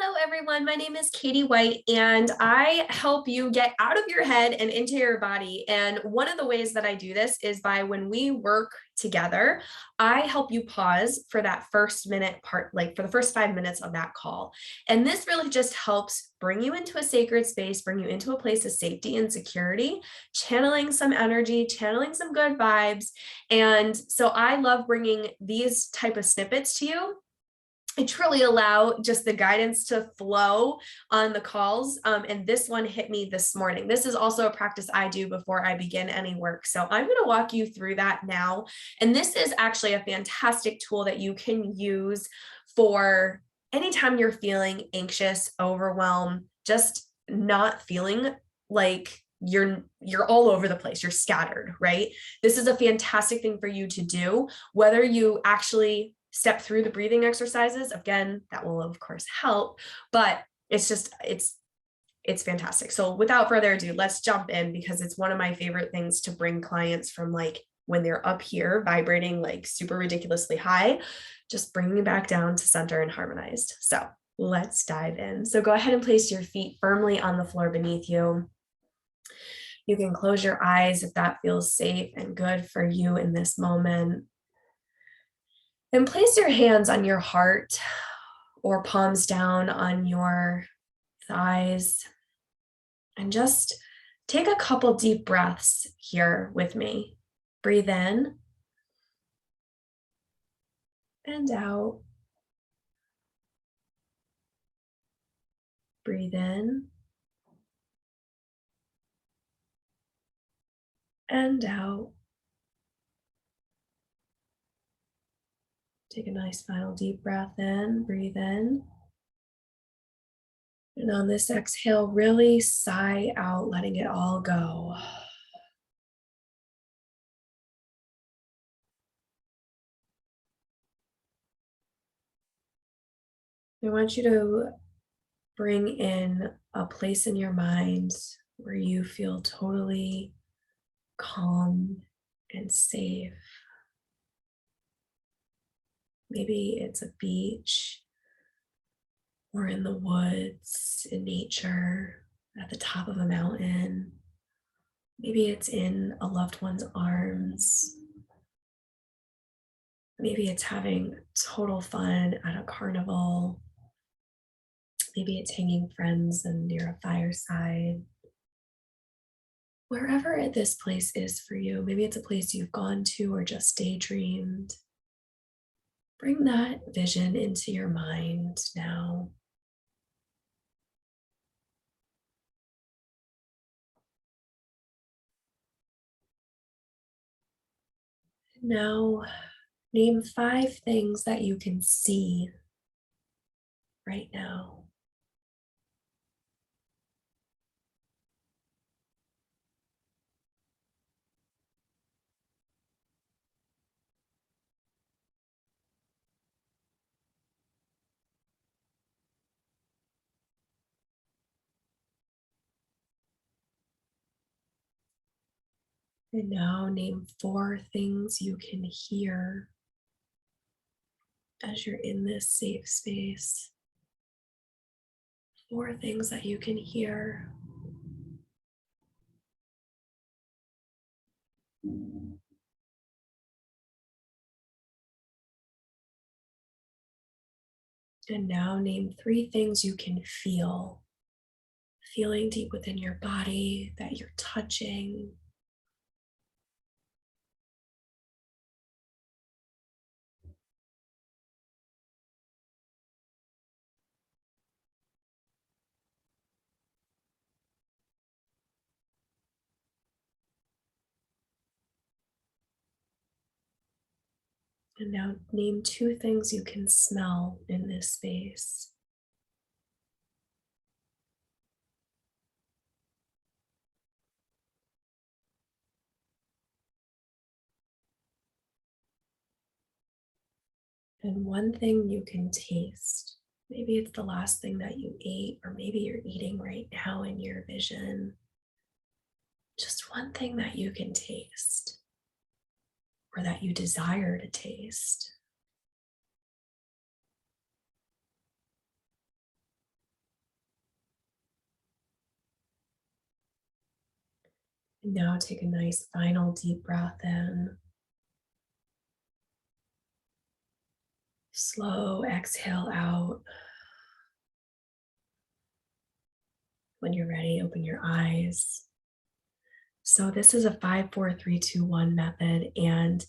Hello, everyone. My name is Katie White, and I help you get out of your head and into your body. And one of the ways that I do this is by when we work together, I help you pause for that first minute part, like for the first 5 minutes of that call. And this really just helps bring you into a sacred space, bring you into a place of safety and security, channeling some energy, channeling some good vibes. And so I love bringing these type of snippets to you. I truly allow just the guidance to flow on the calls. And this one hit me this morning. This is also a practice I do before I begin any work. So I'm going to walk you through that now. And this is actually a fantastic tool that you can use for anytime you're feeling anxious, overwhelmed, just not feeling like you're all over the place, you're scattered, right? This is a fantastic thing for you to do, whether you actually step through the breathing exercises. Again, that will of course help, but it's fantastic. So without further ado, let's jump in, because it's one of my favorite things to bring clients from, like, when they're up here vibrating like super ridiculously high, just bringing it back down to center and harmonized. So let's dive in. So go ahead and place your feet firmly on the floor beneath you. You can close your eyes if that feels safe and good for you in this moment. And place your hands on your heart or palms down on your thighs. And just take a couple deep breaths here with me. Breathe in and out. Breathe in and out. Take a nice final deep breath in. Breathe in. And on this exhale, really sigh out, letting it all go. I want you to bring in a place in your mind where you feel totally calm and safe. Maybe it's a beach or in the woods, in nature, at the top of a mountain. Maybe it's in a loved one's arms. Maybe it's having total fun at a carnival. Maybe it's hanging friends and near a fireside. Wherever this place is for you, maybe it's a place you've gone to or just daydreamed. Bring that vision into your mind now. Now, name 5 things that you can see right now. And now name 4 things you can hear as you're in this safe space. 4 things that you can hear. And now name 3 things you can feel. Feeling deep within your body that you're touching. And now name 2 things you can smell in this space. And 1 thing you can taste. Maybe it's the last thing that you ate, or maybe you're eating right now in your vision. Just 1 thing that you can taste, or that you desire to taste. And now take a nice final deep breath in. Slow exhale out. When you're ready, open your eyes. So this is a 5, 4, 3, 2, 1 method, and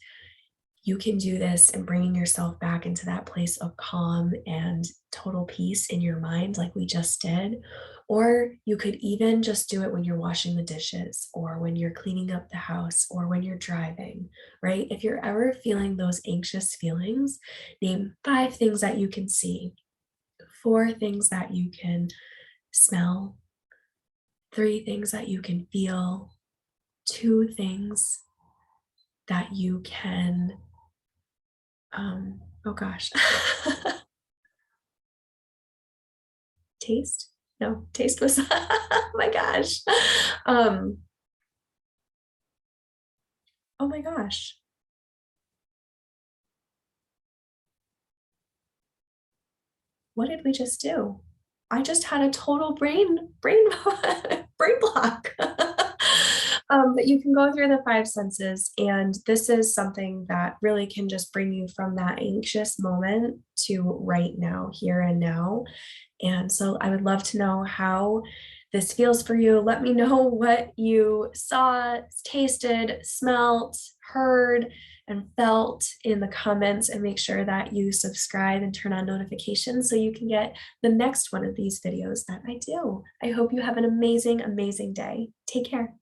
you can do this and bringing yourself back into that place of calm and total peace in your mind, like we just did. Or you could even just do it when you're washing the dishes, or when you're cleaning up the house, or when you're driving, right? If you're ever feeling those anxious feelings, name 5 things that you can see, 4 things that you can smell, 3 things that you can feel, 2 things that you can, oh gosh, taste? No, taste was oh my gosh. Um, oh my gosh, what did we just do? I just had a total brain brain block. But you can go through the 5 senses, and this is something that really can just bring you from that anxious moment to right now, here and now. And so I would love to know how this feels for you. Let me know what you saw, tasted, smelt, heard, and felt in the comments, and make sure that you subscribe and turn on notifications so you can get the next one of these videos that I do. I hope you have an amazing, amazing day. Take care.